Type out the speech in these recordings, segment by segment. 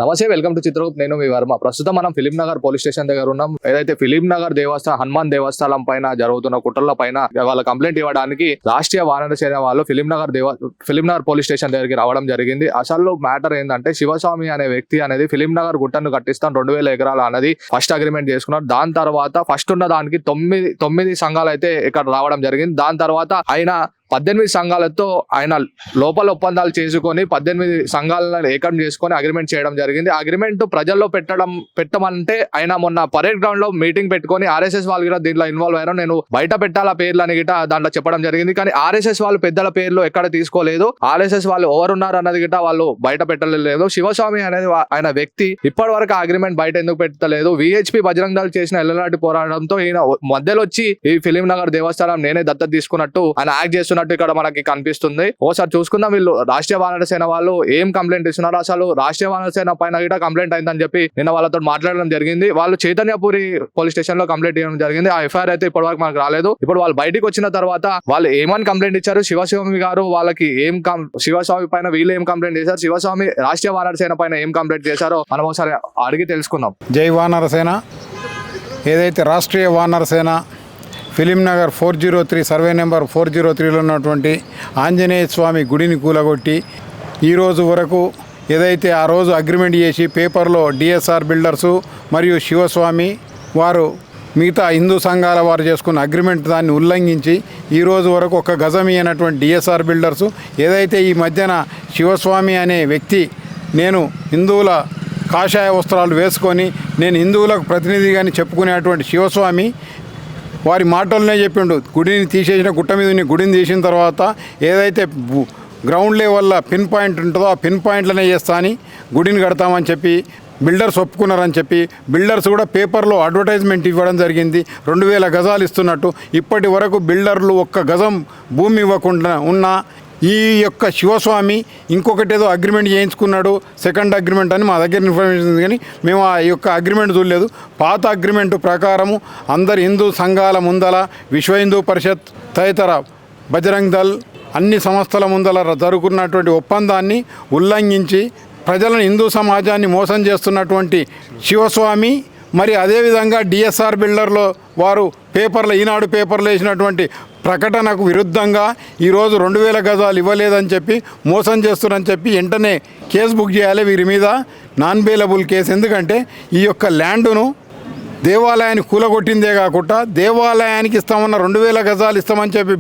నమస్తే, welcome to Chitragupta. నేను మీ వర్మ. ప్రస్తుతం మనం ఫిలిం నగర్ పోలీస్ స్టేషన్ దగ్గర ఉన్నాం. ఏదైతే ఫిలిం నగర్ దేవస్థానం హనుమాన్ దేవస్థానం పైన జరుగుతున్న కుట్రల పైన వాళ్ళ కంప్లైంట్ ఇవ్వడానికి రాష్ట్రీయ వానర సేన వాళ్ళు ఫిలిం నగర్ పోలీస్ స్టేషన్ దగ్గరికి రావడం జరిగింది. అసలు మ్యాటర్ ఏంటంటే, శివస్వామి అనే వ్యక్తి అనేది ఫిలిం నగర్ గుట్టను కట్టిస్తాను 2000 ఎకరాలు అనేది ఫస్ట్ అగ్రిమెంట్ చేసుకున్నారు. దాని తర్వాత ఫస్ట్ ఉన్న దానికి 9 సంఘాలు అయితే ఇక్కడ రావడం జరిగింది. దాని తర్వాత ఆయన 18 సంఘాలతో ఆయన లోపల ఒప్పందాలు చేసుకొని 18 సంఘాలను ఏకం చేసుకొని అగ్రిమెంట్ చేయడం జరిగింది. అగ్రిమెంట్ ప్రజల్లో పెట్టమంటే ఆయన మొన్న పరేడ్ గ్రౌండ్ లో మీటింగ్ పెట్టుకొని ఆర్ఎస్ఎస్ వాళ్ళు కూడా దీంట్లో ఇన్వాల్వ్ అయ్యారు. నేను బయట పెట్టాల పేర్లు అని గిట దాంట్లో చెప్పడం జరిగింది. కానీ ఆర్ఎస్ఎస్ వాళ్ళు పెద్దల పేర్లు ఎక్కడ తీసుకోలేదు. ఆర్ఎస్ఎస్ వాళ్ళు ఎవరున్నారు అన్నది గిట వాళ్ళు బయట పెట్టలేదు. శివస్వామి అనేది ఆయన వ్యక్తి ఇప్పటి వరకు అగ్రిమెంట్ బయట ఎందుకు పెట్టలేదు? విహెచ్పి బజరంగ దళ్ చేసిన ఎల్లనాటి పోరాటంతో ఈయన మధ్యలో వచ్చి ఈ ఫిలిం నగర్ దేవస్థానం నేనే దత్తత తీసుకున్నట్టు ఆయన యాక్ట్ చేస్తున్నట్టు ఇక్కడ మనకి కనిపిస్తుంది. ఓసారి చూసుకుందాం వీళ్ళు రాష్ట్రీయ వానర సేన వాళ్ళు ఏం కంప్లైంట్ ఇస్తున్నారు. అసలు రాష్ట్రీయ వానర సేన పైన కూడా కంప్లైంట్ అయిందని చెప్పి నిన్న వాళ్ళతో మాట్లాడడం జరిగింది. వాళ్ళు చైతన్యపురి పోలీస్ స్టేషన్ లో కంప్లైంట్ ఇవ్వడం జరిగింది. ఆ ఎఫ్ఐఆర్ అయితే ఇప్పటి వరకు మనకు రాలేదు. ఇప్పుడు వాళ్ళు బయటకు వచ్చిన తర్వాత వాళ్ళు ఏమని కంప్లైంట్ ఇచ్చారు, శివస్వామి గారు వాళ్ళకి శివస్వామి పైన వీళ్ళు ఏం కంప్లైంట్ చేశారు, శివస్వామి రాష్ట్రీయ వానర సేన పైన ఏం కంప్లైంట్ చేశారో మనం ఒకసారి అడిగి తెలుసుకుందాం. జై వానర సేన. ఏదైతే రాష్ట్రీయ వానర సేన ఫిలిం నగర్ 403 సర్వే నెంబర్ 403లో ఉన్నటువంటి ఆంజనేయ స్వామి గుడిని కూలగొట్టి ఈరోజు వరకు ఏదైతే ఆ రోజు అగ్రిమెంట్ చేసి పేపర్లో డిఎస్ఆర్ బిల్డర్సు మరియు శివస్వామి వారు మిగతా హిందూ సంఘాల వారు చేసుకున్న అగ్రిమెంట్ దాన్ని ఉల్లంఘించి ఈరోజు వరకు ఒక గజం ఇయ్యనటువంటి డిఎస్ఆర్ బిల్డర్సు ఏదైతే ఈ మధ్యన శివస్వామి అనే వ్యక్తి నేను హిందువుల కాషాయ వస్త్రాలు వేసుకొని నేను హిందువులకు ప్రతినిధిగాని చెప్పుకునేటువంటి శివస్వామి వారి మాటలనే చెప్పిండు, గుడిని తీసేసిన గుట్ట మీద గుడిని తీసిన తర్వాత ఏదైతే గ్రౌండ్ లెవెల్లో పిన్ పాయింట్ ఉంటుందో ఆ పిన్ పాయింట్లనే చేస్తా అని గుడిని కడతామని చెప్పి బిల్డర్స్ ఒప్పుకున్నారని చెప్పి బిల్డర్స్ కూడా పేపర్లో అడ్వర్టైజ్మెంట్ ఇవ్వడం జరిగింది. 2000 గజాలు ఇస్తున్నట్టు. ఇప్పటి వరకు బిల్డర్లు ఒక్క గజం భూమి ఇవ్వకుండా ఉన్న ఈ యొక్క శివస్వామి ఇంకొకటి ఏదో అగ్రిమెంట్ చేయించుకున్నాడు, సెకండ్ అగ్రిమెంట్ అని మా దగ్గర ఇన్ఫర్మేషన్ ఉంది. కానీ మేము ఆ యొక్క అగ్రిమెంట్ చూడలేదు. పాత అగ్రిమెంట్ ప్రకారము అందరు హిందూ సంఘాల ముందల విశ్వ హిందూ పరిషత్ తదితర బజరంగ్ దళ్ అన్ని సంస్థల ముందల జరుగుతున్నటువంటి ఒప్పందాన్ని ఉల్లంఘించి ప్రజలను హిందూ సమాజాన్ని మోసం చేస్తున్నటువంటి శివస్వామి మరి అదేవిధంగా డిఎస్ఆర్ బిల్డర్లో వారు ఈనాడు పేపర్లో వేసినటువంటి ప్రకటనకు విరుద్ధంగా ఈరోజు 2000 గజాలు ఇవ్వలేదని చెప్పి మోసం చేస్తున్నారని చెప్పి వెంటనే కేసు బుక్ చేయాలి వీరి మీద, నాన్ బెయిలబుల్ కేసు. ఎందుకంటే ఈ యొక్క ల్యాండును దేవాలయాన్ని కూలగొట్టిందే కాకుండా దేవాలయానికి ఇస్తామన్న 2000 గజాలు ఇస్తామని చెప్పి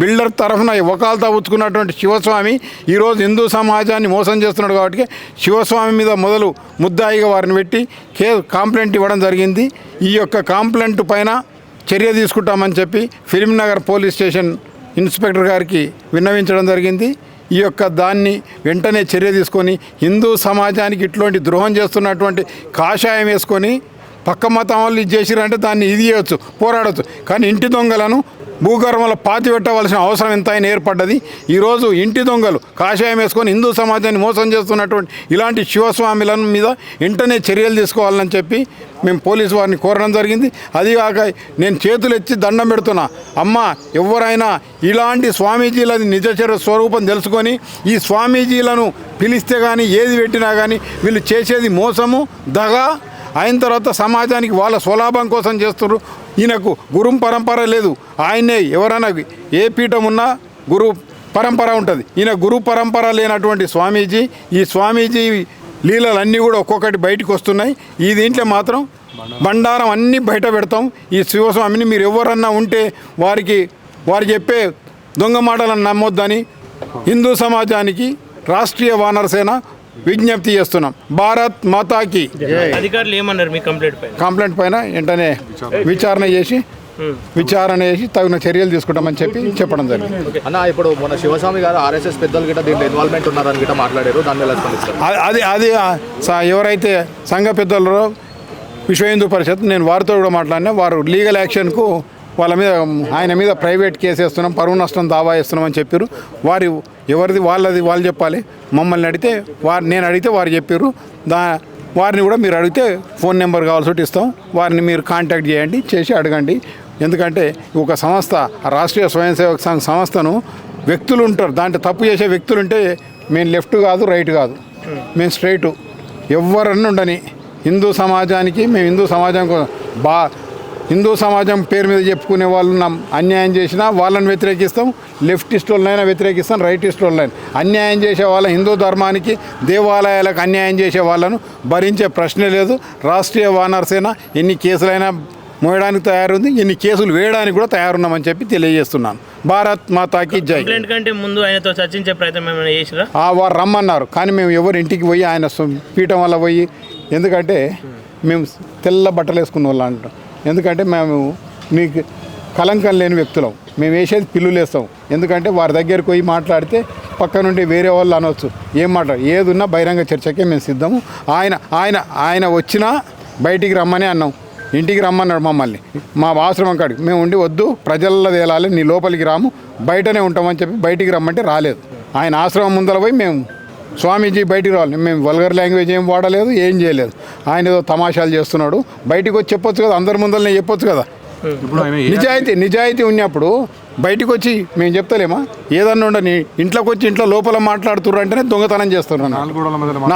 బిల్డర్ తరఫున వకాల్తా పుచ్చుకున్నటువంటి శివస్వామి ఈరోజు హిందూ సమాజాన్ని మోసం చేస్తున్నాడు. కాబట్టి శివస్వామి మీద మొదలు ముద్దాయిగా వారిని పెట్టి కంప్లైంట్ ఇవ్వడం జరిగింది. ఈ యొక్క కంప్లైంట్ పైన చర్య తీసుకుంటామని చెప్పి film Nagar police station inspector గారికి విన్నవించడం జరిగింది. ఈ యొక్క దాన్ని వెంటనే చర్య తీసుకొని హిందూ సమాజానికి ఇట్లాంటి ద్రోహం చేస్తున్నటువంటి కాషాయం వేసుకొని పక్క మతం వాళ్ళు ఇది చేసిరంటే దాన్ని ఇది చేయవచ్చు, పోరాడవచ్చు. కానీ ఇంటి దొంగలను భూగర్భంలో పాతి పెట్టవలసిన అవసరం ఎంత అయినా ఏర్పడ్డది. ఈరోజు ఇంటి దొంగలు కాషాయం వేసుకొని హిందూ సమాజాన్ని మోసం చేస్తున్నటువంటి ఇలాంటి శివస్వాముల మీద వెంటనే చర్యలు తీసుకోవాలని చెప్పి మేము పోలీసు వారిని కోరడం జరిగింది. అదిగాక నేను చేతులు ఎత్తి దండం పెడుతున్నా, అమ్మ ఎవరైనా ఇలాంటి స్వామీజీలది నిజచర స్వరూపం తెలుసుకొని ఈ స్వామీజీలను పిలిస్తే కానీ ఏది పెట్టినా కానీ వీళ్ళు చేసేది మోసము, దగా అయిన తర్వాత సమాజానికి వాళ్ళ స్వలాభం కోసం చేస్తున్నారు. ఈయనకు గురు పరంపర లేదు. ఆయనే ఎవరైనా ఏ పీఠం ఉన్నా గురు పరంపర ఉంటుంది. ఈయన గురు పరంపర లేనటువంటి స్వామీజీ. ఈ స్వామీజీ లీలలన్నీ కూడా ఒక్కొక్కటి బయటకు వస్తున్నాయి. ఈ దీంట్లో మాత్రం బండారం అన్నీ బయట పెడతాం. ఈ శివస్వామిని మీరు ఎవరన్నా ఉంటే వారు చెప్పే దొంగ మాటలను నమ్మొద్దని హిందూ సమాజానికి రాష్ట్రీయ వానర సేన విజ్ఞప్తి చేస్తున్నాం. భారత్ మాతాకి. అధికారులు ఏమన్నారు మీ కంప్లైంట్ పైన వెంటనే విచారణ చేసి తగిన చర్యలు తీసుకుంటామని చెప్పడం జరిగింది. అన్న, ఇప్పుడు మన శివస్వామి గారు ఆర్ఎస్ఎస్ పెద్దలు గిట్ట దీంట్లో ఇన్వాల్వ్మెంట్ ఉన్నారని గిట్ట మాట్లాడారు. దాన్ని ఎలా స్పందిస్తారు? అది ఎవరైతే సంఘ పెద్దలు విశ్వ హిందూ పరిషత్ నేను వారితో కూడా మాట్లాడినా, వారు లీగల్ యాక్షన్కు ఆయన మీద ప్రైవేట్ కేసు వేస్తున్నాం, పరువు నష్టం దావా వేస్తున్నామని చెప్పారు. వాళ్ళు చెప్పాలి. మమ్మల్ని అడిగితే నేను అడిగితే వారు చెప్పారు. వారిని కూడా మీరు అడిగితే ఫోన్ నెంబర్ కావాల్సి ఇస్తాం. వారిని మీరు కాంటాక్ట్ చేసి అడగండి. ఎందుకంటే ఒక సంస్థ, రాష్ట్రీయ స్వయం సేవక సంఘ సంస్థను వ్యక్తులు ఉంటారు, దాంట్లో తప్పు చేసే వ్యక్తులు ఉంటే మేము లెఫ్ట్ కాదు రైట్ కాదు, మేము స్ట్రైటు ఎవరన్నా ఉండని హిందూ సమాజానికి మేము హిందూ సమాజం పేరు మీద చెప్పుకునే వాళ్ళు అన్యాయం చేసినా వాళ్ళని వ్యతిరేకిస్తాం, లెఫ్టిస్ట్ వాళ్ళనైనా వ్యతిరేకిస్తాం, రైటిస్ట్ వాళ్ళని అన్యాయం చేసే వాళ్ళ హిందూ ధర్మానికి దేవాలయాలకు అన్యాయం చేసే వాళ్ళను భరించే ప్రశ్నే లేదు. రాష్ట్రీయ వానర సేన ఎన్ని కేసులైనా మోయడానికి తయారుంది, ఎన్ని కేసులు వేయడానికి కూడా తయారున్నామని చెప్పి తెలియజేస్తున్నాను. భారత్ మాతాకి జై. కంప్లైంట్ కంటే ముందు ఆయనతో చర్చించే ప్రయత్నం ఏమైనా చేసిరా? వారు రమ్మన్నారు, కానీ మేము ఎవరు ఇంటికి పోయి ఆయన పీఠం వల్ల పోయి, ఎందుకంటే మేము తెల్ల బట్టలు వేసుకున్న వాళ్ళు అంటాం. ఎందుకంటే మేము మీకు కలంకం లేని వ్యక్తులం, మేము వేసేది పిల్లులు వేస్తాం. ఎందుకంటే వారి దగ్గరికి పోయి మాట్లాడితే పక్క నుండి వేరే వాళ్ళు అనవచ్చు, ఏం మాట్లాడు ఏదున్నా బహిరంగ చర్చకే మేము సిద్ధము. ఆయన వచ్చినా బయటికి రమ్మని అన్నాం, ఇంటికి రమ్మన్నాడు మమ్మల్ని మా ఆశ్రమం కాడికి. మేము ఉండి వద్దు ప్రజల్లో తేలాలి, నీ లోపలికి రాము, బయటనే ఉంటామని చెప్పి బయటికి రమ్మంటే రాలేదు. ఆయన ఆశ్రమం ముందర పోయి మేము స్వామీజీ బయటికి రావాలి, మేము వల్గర్ లాంగ్వేజ్ ఏం వాడలేదు, ఏం చేయలేదు. ఆయన ఏదో తమాషాలు చేస్తున్నాడు, బయటికి వచ్చి చెప్పొచ్చు కదా, అందరి ముందరనే చెప్పొచ్చు కదా. నిజాయితీ ఉన్నప్పుడు బయటికి వచ్చి మేము చెప్తలేమా? ఏదన్నా ఉండని ఇంట్లోకి వచ్చి ఇంట్లో లోపల మాట్లాడుతున్నారు అంటేనే దొంగతనం చేస్తున్నారు.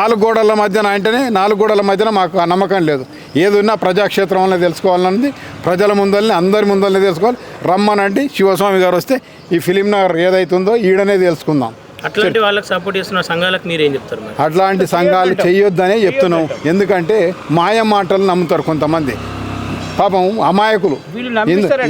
నాలుగు గోడల మధ్యన అంటేనే నాలుగు గోడల మధ్యన మాకు ఆ నమ్మకం లేదు. ఏదున్నా ప్రజాక్షేత్రంలో తెలుసుకోవాలన్నది, ప్రజల ముందల్ని అందరి ముందల్ని తెలుసుకోవాలి. రమ్మనండి శివస్వామి గారు వస్తే ఈ ఫిలిం నగర్ ఏదైతుందో ఈడనే తెలుసుకుందాం. అట్లాంటి వాళ్ళకి సపోర్ట్ చేస్తున్న సంఘాలకు మీరేం చెప్తారు? అట్లాంటి సంఘాలు చేయొద్దనే చెప్తున్నాం. ఎందుకంటే మాయ మాటలు నమ్ముతారు కొంతమంది, పాపం అమాయకులు.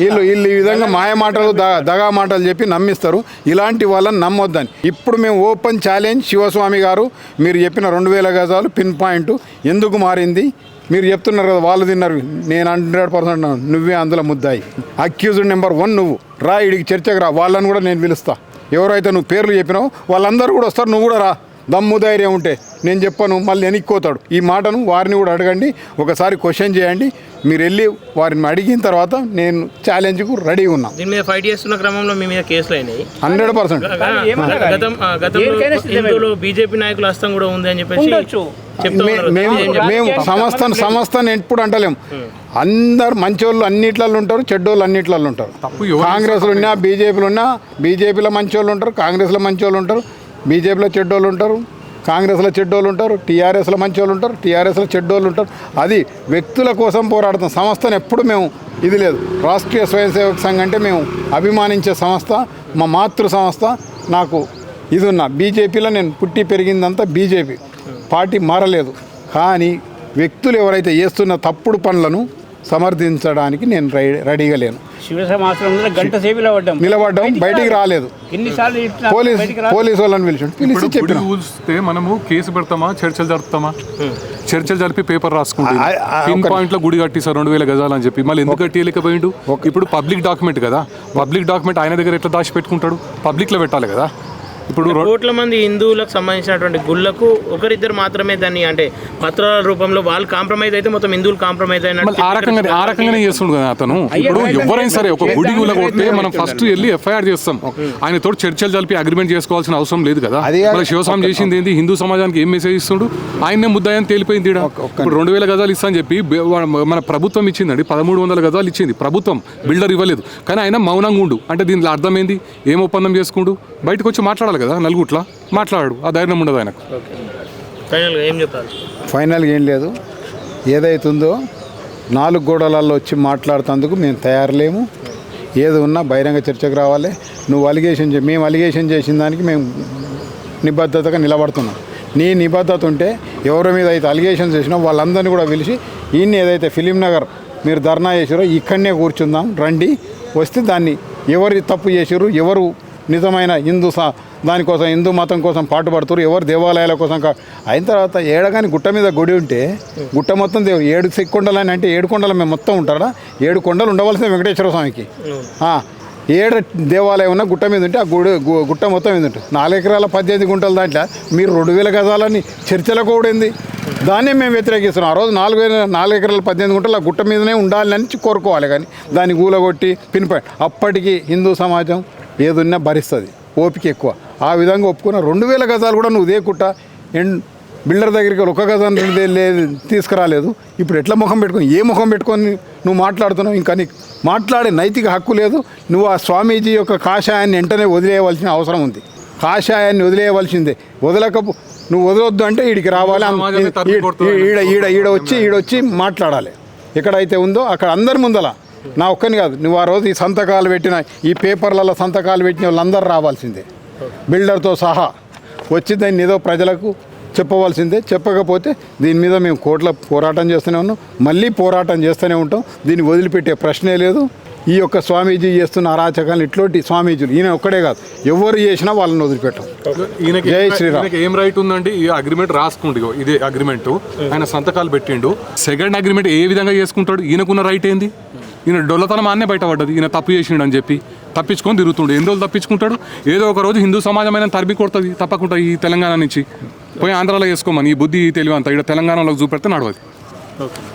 వీళ్ళు ఈ విధంగా మాయ మాటలు దగా మాటలు చెప్పి నమ్మిస్తారు. ఇలాంటి వాళ్ళని నమ్మొద్దని ఇప్పుడు మేము ఓపెన్ ఛాలెంజ్. శివస్వామి గారు మీరు చెప్పిన 2000 గజాలు పిన్ పాయింట్ ఎందుకు మారింది? మీరు చెప్తున్నారు కదా వాళ్ళు తిన్నారు, నేను 100% నువ్వే అందులో ముద్దాయి. అక్యూజ్డ్ నెంబర్ 1 నువ్వు రా, ఇడికి చర్చకు రా, వాళ్ళని కూడా నేను పిలుస్తా. ఎవరైతే నువ్వు పేర్లు చెప్పినావు వాళ్ళందరూ కూడా వస్తారు, నువ్వు కూడా రా. దమ్ము ధైర్యం ఉంటే నేను చెప్పను, మళ్ళీ వెనక్కిపోతాడు. ఈ మాటను వారిని కూడా అడగండి, ఒకసారి క్వశ్చన్ చేయండి. మీరు వెళ్ళి వారిని అడిగిన తర్వాత నేను ఛాలెంజ్కు రెడీగా ఉన్నాను. దీని మీద ఫైట్ చేస్తున్న క్రమంలో మీ మీద కేసులు అయినాయి 100%. గతంలో బీజేపీ నాయకుల హస్తం కూడా ఉంది అని చెప్పేసి మేము సంస్థను ఎప్పుడు అంటలేము. అందరు మంచోళ్ళు అన్నిట్లలో ఉంటారు, చెడ్డోళ్ళు అన్నిట్లలో ఉంటారు. కాంగ్రెస్లో ఉన్నా బీజేపీలో ఉన్నా, బీజేపీలో మంచోళ్ళు ఉంటారు, కాంగ్రెస్లో మంచోళ్ళు ఉంటారు, బీజేపీలో చెడ్డోళ్ళు ఉంటారు, కాంగ్రెస్లో చెడ్డోళ్ళు ఉంటారు, టీఆర్ఎస్లో మంచోళ్ళు ఉంటారు, టీఆర్ఎస్లో చెడ్డోళ్ళు ఉంటారు. అది వ్యక్తుల కోసం పోరాడుతాం. సంస్థను ఎప్పుడు మేము ఇది లేదు. రాష్ట్రీయ స్వయం సేవక సంఘం అంటే మేము అభిమానించే సంస్థ, మా మాతృ సంస్థ. నాకు ఇది ఉన్న బీజేపీలో నేను పుట్టి పెరిగిందంతా బీజేపీ పార్టీ మారలేదు. కానీ వ్యక్తులు ఎవరైతే చేస్తున్న తప్పుడు పనులను సమర్థించడానికి నేను రెడీగా లేను. నిలబడ్డాం, బయటికి రాలేదు. పోలీసు వాళ్ళని పిలిచి చెప్పిన మనము కేసు పెడతామా, చర్చలు జరుపుతామా? చర్చలు జరిపి పేపర్ రాసుకుంటాం. పిన్ పాయింట్ లో గుడి కట్టిస్తారు 2000 గజాలు అని చెప్పి, మళ్ళీ ఎందుకు కట్టియలేకపోయిండు? ఇప్పుడు పబ్లిక్ డాక్యుమెంట్ కదా, పబ్లిక్ డాక్యుమెంట్ ఆయన దగ్గర ఎట్లా దాచి పెట్టుకుంటాడు? పబ్లిక్ లో పెట్టాలి కదా. ఇప్పుడు కోట్ల మంది హిందువులకు సంబంధించినటువంటి గుళ్ళకు ఒకరిద్దరు మాత్రమే దాన్ని అంటే పత్రాల రూపంలో వాళ్ళు కాంప్రమైజ్ అయితే మొత్తం హిందువులు కాంప్రమైజ్ అయినట్టు ఆ రకంగానే చేస్తుండు కదా అతను. ఇప్పుడు ఎవరైనా సరే ఒక గుడి కొడితే మనం ఫస్ట్ వెళ్ళి ఎఫ్ఐఆర్ చేస్తాం. ఆయన తోటి చర్చలు జరిపి అగ్రిమెంట్ చేసుకోవాల్సిన అవసరం లేదు కదా. శివస్వామి చేసింది ఏంది? హిందూ సమాజానికి ఏం మెసేజ్ ఇస్తుండు? ఆయన్నే ముద్దాయని తేలిపోయింది. ఇప్పుడు 2000 గజాలు ఇస్తా అని చెప్పి మన ప్రభుత్వం ఇచ్చిందండి, 1300 గజాలు ఇచ్చింది ప్రభుత్వం, బిల్డర్ ఇవ్వలేదు. కానీ ఆయన మౌనంగా ఉండు అంటే దీంట్లో అర్థం ఏంది? ఏం ఒప్పందం చేసుకుంటూ బయటకు వచ్చి మాట్లాడాలి కదా, నలుగుట్లా మాట్లాడు. ఆ ధైర్యం ఉండదు ఆయనకు. ఫైనల్గా ఏం లేదు. ఏదైతుందో 4 గోడలలో వచ్చి మాట్లాడుతందుకు మేము తయారులేము. ఏది ఉన్నా బహిరంగ చర్చకు రావాలి. మేము అలిగేషన్ చేసిన దానికి మేము నిబద్ధతగా నిలబడుతున్నాం. నీ నిబద్ధత ఉంటే ఎవరి మీద అయితే అలిగేషన్ చేసినా వాళ్ళందరినీ కూడా పిలిచి ఈయన ఏదైతే ఫిలిం నగర్ మీరు ధర్నా చేసారో ఇక్కడనే కూర్చుందాం రండి. వస్తే దాన్ని ఎవరు తప్పు చేసారు, ఎవరు నిజమైన దానికోసం హిందూ మతం కోసం పాటుపడుతారు, ఎవరు దేవాలయాల కోసం అయిన తర్వాత ఏడగాని గుట్ట మీద గుడి ఉంటే గుట్ట మొత్తం 7 కొండలని అంటే 7 కొండలు మేము మొత్తం ఉంటారా? 7 కొండలు ఉండవలసిన వెంకటేశ్వర స్వామికి 7 దేవాలయం ఉన్న గుట్ట మీద ఉంటే ఆ గుట్ట మొత్తం మీద ఉంటుంది. 4 ఎకరాల 18 గుంటల దాంట్లో మీరు 2000 గజాలని చర్చలకు కూడింది. దాన్నే మేము వ్యతిరేకిస్తున్నాం. ఆ రోజు 4 ఎకరాల 18 గుంటలు ఆ గుట్ట మీదనే ఉండాలని కోరుకోవాలి. కానీ దాన్ని గూలగొట్టి పినిపోయి అప్పటికి హిందూ సమాజం ఏదున్నా భరిస్తుంది, ఓపిక ఎక్కువ. ఆ విధంగా ఒప్పుకున్న 2000 గజాలు కూడా నువ్వు దేకుట్ట బిల్డర్ దగ్గరికి 1 గజం తీసుకురాలేదు. ఇప్పుడు ఎట్లా ముఖం పెట్టుకొని ఏ ముఖం పెట్టుకొని నువ్వు మాట్లాడుతున్నావు? ఇంకా నీకు మాట్లాడే నైతిక హక్కు లేదు. నువ్వు ఆ స్వామీజీ యొక్క కాషాయాన్ని వెంటనే వదిలేయవలసిన అవసరం ఉంది. కాషాయాన్ని వదిలేయవలసిందే. నువ్వు వదలొద్దు అంటే ఈడికి రావాలి, సమాజాన్ని తరిమి కొడుతుంది. ఈడొచ్చి మాట్లాడాలి. ఎక్కడైతే ఉందో అక్కడ అందరి ముందల నా ఒక్కని కాదు, నువ్వు ఆ రోజు ఈ సంతకాలు పెట్టిన ఈ పేపర్లలో సంతకాలు పెట్టిన వాళ్ళందరూ రావాల్సిందే, బిల్డర్తో సహా వచ్చి దాన్ని ఏదో ప్రజలకు చెప్పవలసిందే. చెప్పకపోతే దీని మీద మేము కోర్టులో పోరాటం చేస్తూనే ఉన్నాం, మళ్ళీ పోరాటం చేస్తూనే ఉంటాం. దీన్ని వదిలిపెట్టే ప్రశ్నే లేదు. ఈ యొక్క స్వామీజీ చేస్తున్న అరాచకాలను ఇట్లాంటి స్వామీజీలు ఈయన ఒక్కడే కాదు, ఎవరు చేసినా వాళ్ళని వదిలిపెట్టాం. జై శ్రీరామ్. ఈయనకి ఏం రైట్ ఉందండి? ఈ అగ్రిమెంట్ రాసుకుంటు, ఇదే అగ్రిమెంట్ ఆయన సంతకాలు పెట్టిండు. సెకండ్ అగ్రిమెంట్ ఏ విధంగా చేసుకుంటాడు? ఈయనకున్న రైట్ ఏంది? ఈయన డొల్లతనం ఆన్నే బయటపడ్డది. ఈయన తప్పు చేసిండు అని చెప్పి తప్పించుకొని తిరుగుతుండు. ఎన్ని రోజులు తప్పించుకుంటాడు? ఏదో ఒక రోజు హిందూ సమాజమైన తరిమి కొడుతుంది తప్పకుండా. ఈ తెలంగాణ నుంచి పోయి ఆంధ్రాలో చేసుకోమని ఈ బుద్ధి తెలివి అంతా ఇక్కడ తెలంగాణలోకి చూపెడితే నడవదు.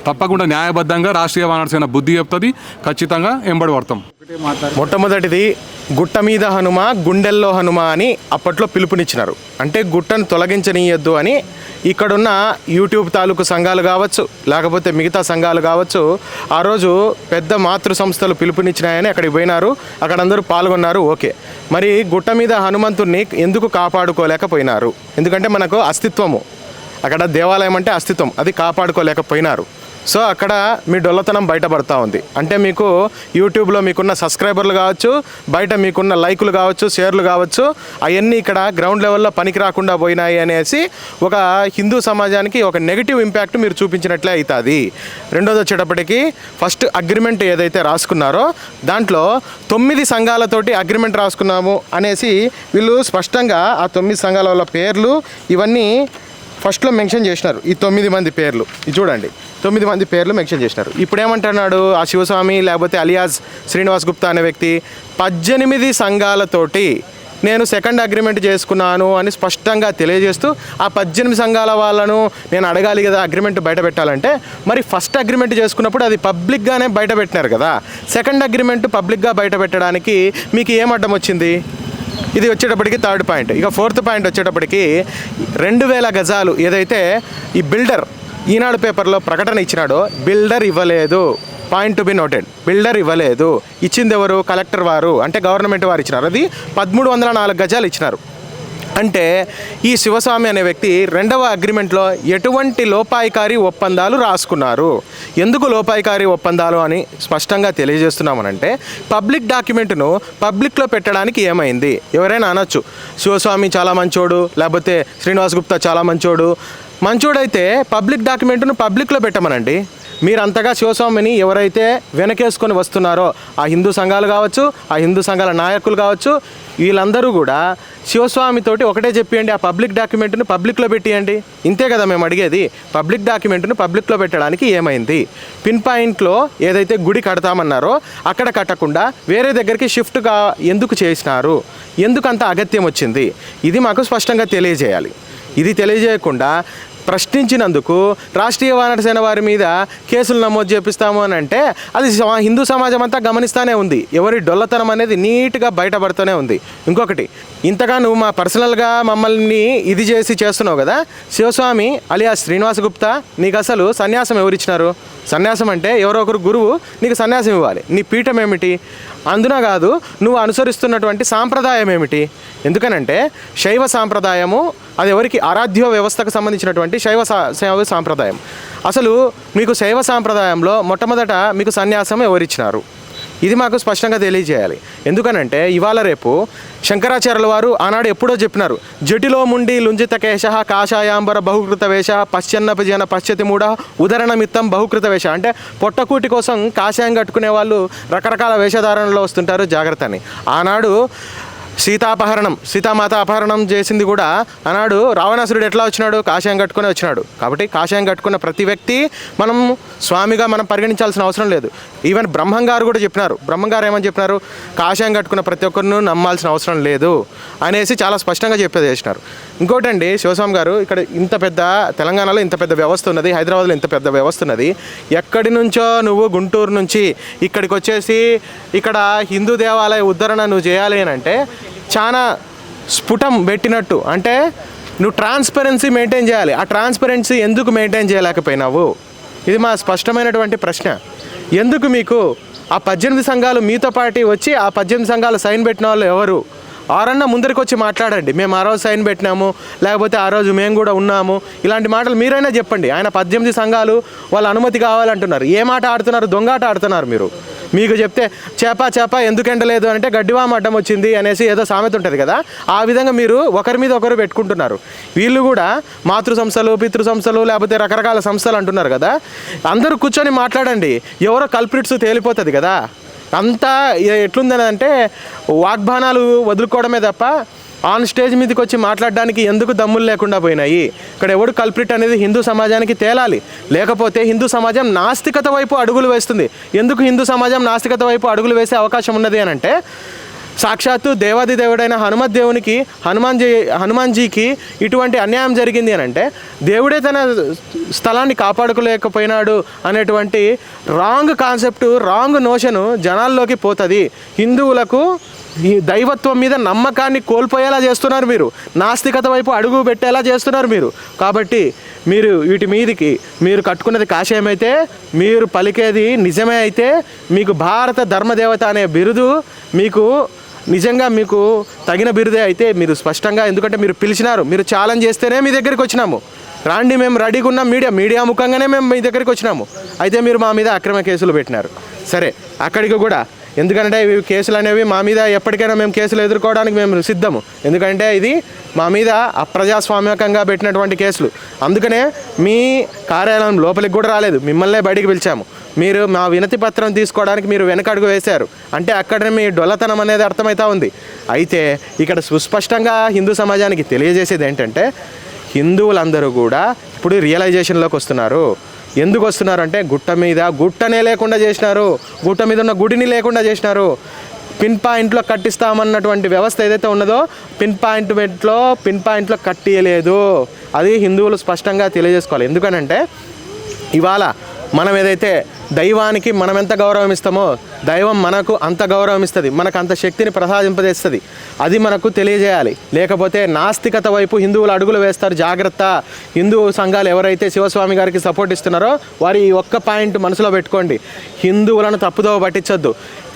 తప్పకుండా న్యాయబద్ధంగా రాష్ట్రీయ వానర సేన బుద్ధి చెప్తుంది. ఖచ్చితంగా ఎంబడి పడతాం. మొట్టమొదటిది గుట్ట మీద హనుమ గుండెల్లో హనుమ అని అప్పట్లో పిలుపునిచ్చినారు. అంటే గుట్టను తొలగించనీయద్దు అని ఇక్కడున్న యూట్యూబ్ తాలూకు సంఘాలు కావచ్చు, లేకపోతే మిగతా సంఘాలు కావచ్చు, ఆ రోజు పెద్ద మాతృ సంస్థలు పిలుపునిచ్చినాయని అక్కడికి పోయినారు. అక్కడ అందరూ పాల్గొన్నారు. ఓకే, మరి గుట్ట మీద హనుమంతుడిని ఎందుకు కాపాడుకోలేకపోయినారు? ఎందుకంటే మనకు అస్తిత్వము, అక్కడ దేవాలయం అంటే అస్తిత్వం, అది కాపాడుకోలేకపోయినారు. సో అక్కడ మీ డొల్లతనం బయటపడతా ఉంది. అంటే మీకు యూట్యూబ్లో మీకున్న సబ్స్క్రైబర్లు కావచ్చు, బయట మీకున్న లైకులు కావచ్చు, షేర్లు కావచ్చు, అవన్నీ ఇక్కడ గ్రౌండ్ లెవెల్లో పనికి రాకుండా పోయినాయి అనేసి ఒక హిందూ సమాజానికి ఒక నెగిటివ్ ఇంపాక్ట్ మీరు చూపించినట్లే అవుతుంది. రెండోది వచ్చేటప్పటికి ఫస్ట్ అగ్రిమెంట్ ఏదైతే రాసుకున్నారో దాంట్లో 9 సంఘాలతోటి అగ్రిమెంట్ రాసుకున్నాము అనేసి వీళ్ళు స్పష్టంగా ఆ 9 సంఘాల వాళ్ళ పేర్లు ఇవన్నీ ఫస్ట్లో మెన్షన్ చేసినారు. ఈ 9 మంది పేర్లు ఇది చూడండి, 9 మంది పేర్లు మెన్షన్ చేసినారు. ఇప్పుడు ఏమంటున్నాడు ఆ శివస్వామి లేకపోతే అలియాజ్ శ్రీనివాస్ గుప్తా అనే వ్యక్తి 18 సంఘాలతోటి నేను సెకండ్ అగ్రిమెంట్ చేసుకున్నాను అని స్పష్టంగా తెలియజేస్తూ ఆ 18 సంఘాల వాళ్ళను నేను అడగాలి కదా అగ్రిమెంట్ బయట పెట్టాలంటే. మరి ఫస్ట్ అగ్రిమెంట్ చేసుకున్నప్పుడు అది పబ్లిక్గానే బయట పెట్టినారు కదా, సెకండ్ అగ్రిమెంట్ పబ్లిక్గా బయట పెట్టడానికి మీకు ఏం అడ్డం వచ్చింది? ఇది వచ్చేటప్పటికి థర్డ్ పాయింట్. ఇక ఫోర్త్ పాయింట్ వచ్చేటప్పటికి 2000 గజాలు ఏదైతే ఈ బిల్డర్ ఈనాడు పేపర్లో ప్రకటన ఇచ్చినాడో బిల్డర్ ఇవ్వలేదు. Point to be noted, builder ఇవ్వలేదు. ఇచ్చింది ఎవరు? కలెక్టర్ వారు, అంటే గవర్నమెంట్ వారు ఇచ్చినారు. అది 1304 గజాలు ఇచ్చినారు. అంటే ఈ శివస్వామి అనే వ్యక్తి 2వ అగ్రిమెంట్లో ఎటువంటి లోపాయికారి ఒప్పందాలు రాసుకున్నారు? ఎందుకు లోపాయికారి ఒప్పందాలు అని స్పష్టంగా తెలియజేస్తున్నామనంటే పబ్లిక్ డాక్యుమెంట్ను పబ్లిక్లో పెట్టడానికి ఏమైంది? ఎవరైనా అనొచ్చు శివస్వామి చాలా మంచోడు, లేకపోతే శ్రీనివాస్ గుప్తా చాలా మంచోడైతే పబ్లిక్ డాక్యుమెంట్ను పబ్లిక్లో పెట్టమనండి. మీరంతగా శివస్వామిని ఎవరైతే వెనకేసుకొని వస్తున్నారో ఆ హిందూ సంఘాలు కావచ్చు, ఆ హిందూ సంఘాల నాయకులు కావచ్చు, వీళ్ళందరూ కూడా శివస్వామితోటి ఒకటే చెప్పియండి, ఆ పబ్లిక్ డాక్యుమెంట్ను పబ్లిక్లో పెట్టియండి. ఇంతే కదా మేము అడిగేది. పబ్లిక్ డాక్యుమెంట్ను పబ్లిక్లో పెట్టడానికి ఏమైంది? పిన్ పాయింట్లో ఏదైతే గుడి కడతామన్నారో అక్కడ కట్టకుండా వేరే దగ్గరికి షిఫ్ట్గా ఎందుకు చేసినారు? ఎందుకు అంత అగత్యం వచ్చింది? ఇది మాకు స్పష్టంగా తెలియజేయాలి. ఇది తెలియజేయకుండా ప్రశ్నించినందుకు రాష్ట్రీయ వానర సేన వారి మీద కేసులు నమోదు చేపిస్తాము అని అంటే అది హిందూ సమాజం అంతా గమనిస్తూనే ఉంది. ఎవరి డొల్లతనం అనేది నీట్గా బయటపడుతూనే ఉంది. ఇంకొకటి, ఇంతగా నువ్వు మా పర్సనల్గా మమ్మల్ని ఇది చేస్తున్నావు కదా, శివస్వామి అలియాస్ శ్రీనివాస్ గుప్తా నీకు అసలు సన్యాసం ఎవరిచ్చినారు? సన్యాసం అంటే ఎవరో ఒకరు గురువు నీకు సన్యాసం ఇవ్వాలి. నీ పీఠం ఏమిటి? అందున కాదు, నువ్వు అనుసరిస్తున్నటువంటి సాంప్రదాయం ఏమిటి? ఎందుకనంటే శైవ సాంప్రదాయము అది ఎవరికి? ఆరాధ్య వ్యవస్థకు సంబంధించినటువంటి శైవ సాంప్రదాయం. అసలు మీకు శైవ సాంప్రదాయంలో మొట్టమొదట మీకు సన్యాసం ఎవరిచ్చినారు? ఇది మాకు స్పష్టంగా తెలియజేయాలి. ఎందుకనంటే ఇవాళ రేపు శంకరాచార్యుల వారు ఆనాడు ఎప్పుడో చెప్పినారు, జటిలో ముండి లుంజిత కేశ కాషాయాంబర బహుకృత వేష పశ్చన్నపజన పశ్చతి మూఢ ఉదరణమిత్తం బహుకృత వేష. అంటే పొట్టకూటి కోసం కాషాయం కట్టుకునే వాళ్ళు రకరకాల వేషధారణలో వస్తుంటారు, జాగ్రత్త అని. ఆనాడు సీతామాత అపహరణం చేసింది కూడా ఆనాడు రావణాసురుడు ఎట్లా వచ్చినాడు? కాషాయం కట్టుకుని వచ్చినాడు. కాబట్టి కాషాయం కట్టుకున్న ప్రతి వ్యక్తి మనం స్వామిగా మనం పరిగణించాల్సిన అవసరం లేదు. ఈవెన్ బ్రహ్మంగారు కూడా చెప్పినారు. బ్రహ్మంగారు ఏమని చెప్పినారు? కాషాయం కట్టుకున్న ప్రతి ఒక్కరిని నమ్మాల్సిన అవసరం లేదు అనేసి చాలా స్పష్టంగా చేసినారు. ఇంకోటండి, శివస్వామి గారు ఇక్కడ ఇంత పెద్ద తెలంగాణలో ఇంత పెద్ద వ్యవస్థ ఉన్నది, హైదరాబాద్లో ఇంత పెద్ద వ్యవస్థ ఉన్నది, ఎక్కడి నుంచో నువ్వు గుంటూరు నుంచి ఇక్కడికి వచ్చేసి ఇక్కడ హిందూ దేవాలయ ఉద్ధరణ నువ్వు చేయాలి అని అంటే చాలా స్ఫుటం పెట్టినట్టు. అంటే నువ్వు ట్రాన్స్పరెన్సీ మెయింటైన్ చేయాలి. ఆ ట్రాన్స్పరెన్సీ ఎందుకు మెయింటైన్ చేయలేకపోయినావు? ఇది మా స్పష్టమైనటువంటి ప్రశ్న. ఎందుకు మీకు ఆ 18 సంఘాలు మీతో పాటు వచ్చి ఆ 18 సంఘాలు సైన్ పెట్టిన వాళ్ళు ఎవరు? ఆరన్నా ముందరికి వచ్చి మాట్లాడండి, మేము ఆ రోజు సైన్ పెట్టినాము, లేకపోతే ఆ రోజు మేము కూడా ఉన్నాము, ఇలాంటి మాటలు మీరైనా చెప్పండి. ఆయన 18 సంఘాలు వాళ్ళ అనుమతి కావాలంటున్నారు. ఏ మాట ఆడుతున్నారు? దొంగాట ఆడుతున్నారు మీరు. మీకు చెప్తే చేప ఎందుకు ఎండలేదు అంటే గడ్డివామ అడ్డం వచ్చింది అనేసి ఏదో సామెత ఉంటుంది కదా, ఆ విధంగా మీరు ఒకరి మీద ఒకరు పెట్టుకుంటున్నారు. వీళ్ళు కూడా మాతృ సంస్థలు, పితృ సంస్థలు, లేకపోతే రకరకాల సంస్థలు అంటున్నారు కదా, అందరూ కూర్చొని మాట్లాడండి, ఎవరో కల్ప్రిట్స్ తేలిపోతుంది కదా. అంతా ఎట్లుందని అంటే వాగ్బానాలు వదులుకోవడమే తప్ప ఆన్ స్టేజ్ మీదకి వచ్చి మాట్లాడడానికి ఎందుకు దమ్ములు లేకుండా పోయినాయి. ఇక్కడ ఎవడు కల్ప్రిట్ అనేది హిందూ సమాజానికి తేలాలి, లేకపోతే హిందూ సమాజం నాస్తికత వైపు అడుగులు వేస్తుంది. ఎందుకు హిందూ సమాజం నాస్తికత వైపు అడుగులు వేసే అవకాశం ఉన్నది అని అంటే, సాక్షాత్తు దేవాది దేవుడైన హనుమాన్జీకి ఇటువంటి అన్యాయం జరిగింది అని అంటే దేవుడే తన స్థలాన్ని కాపాడుకోలేకపోయినాడు అనేటువంటి రాంగ్ కాన్సెప్ట్, రాంగ్ నోషను జనాల్లోకి పోతుంది. హిందువులకు ఈ దైవత్వం మీద నమ్మకాన్ని కోల్పోయేలా చేస్తున్నారు మీరు, నాస్తికత వైపు అడుగు పెట్టేలా చేస్తున్నారు మీరు. కాబట్టి మీరు వీటి మీదికి మీరు కట్టుకున్నది కాషాయమైతే, మీరు పలికేది నిజమే అయితే, మీకు భారత ధర్మదేవత అనే బిరుదు మీకు నిజంగా మీకు తగిన బిరుదే అయితే మీరు స్పష్టంగా, ఎందుకంటే మీరు పిలిచినారు, మీరు ఛాలెంజ్ చేస్తేనే మీ దగ్గరికి వచ్చినాము, రాండి మేము రెడీగా ఉన్నాం, మీడియా ముఖంగానే మేము మీ దగ్గరికి వచ్చినాము. అయితే మీరు మా మీద అక్రమ కేసులు పెట్టినారు. సరే, అక్కడికి కూడా ఎందుకంటే ఇవి కేసులు అనేవి మా మీద ఎప్పటికైనా మేము కేసులు ఎదుర్కోవడానికి మేము సిద్ధము. ఎందుకంటే ఇది మా మీద అప్రజాస్వామ్యకంగా పెట్టినటువంటి కేసులు. అందుకనే మీ కార్యాలయం లోపలికి కూడా రాలేదు, మిమ్మల్నే బయటికి పిలిచాము. మీరు మా వినతి పత్రం తీసుకోవడానికి మీరు వెనకడుగు వేశారు అంటే అక్కడనే మీ డొల్లతనం అనేది అర్థమవుతా ఉంది. అయితే ఇక్కడ సుస్పష్టంగా హిందూ సమాజానికి తెలియజేసేది ఏంటంటే, హిందువులందరూ కూడా ఇప్పుడు రియలైజేషన్లోకి వస్తున్నారు. ఎందుకు వస్తున్నారు అంటే, గుట్టనే లేకుండా చేసినారు, గుట్ట మీద ఉన్న గుడిని లేకుండా చేసినారు. పిన్ పాయింట్లో కట్టిస్తామన్నటువంటి వ్యవస్థ ఏదైతే ఉన్నదో పిన్ పాయింట్లో కట్టియలేదు. అది హిందువులు స్పష్టంగా తెలియజేసుకోవాలి. ఎందుకనంటే ఇవాళ మనం ఏదైతే దైవానికి మనం ఎంత గౌరవం ఇస్తామో దైవం మనకు అంత గౌరవం ఇస్తుంది, మనకు అంత శక్తిని ప్రసాదింపజేస్తుంది. అది మనకు తెలియజేయాలి. లేకపోతే నాస్తికత వైపు హిందువులు అడుగులు వేస్తారు. జాగ్రత్త. హిందూ సంఘాలు ఎవరైతే శివస్వామి గారికి సపోర్ట్ ఇస్తున్నారో వారి ఈ ఒక్క పాయింట్ మనసులో పెట్టుకోండి, హిందువులను తప్పుదోవ పట్టించొద్దు,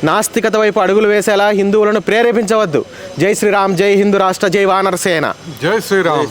నాస్తికత వైపు అడుగులు వేసేలా హిందువులను ప్రేరేపించవద్దు. జై శ్రీరామ్, జై హిందూ రాష్ట్ర, జై వానరసేన. జై శ్రీరామ్.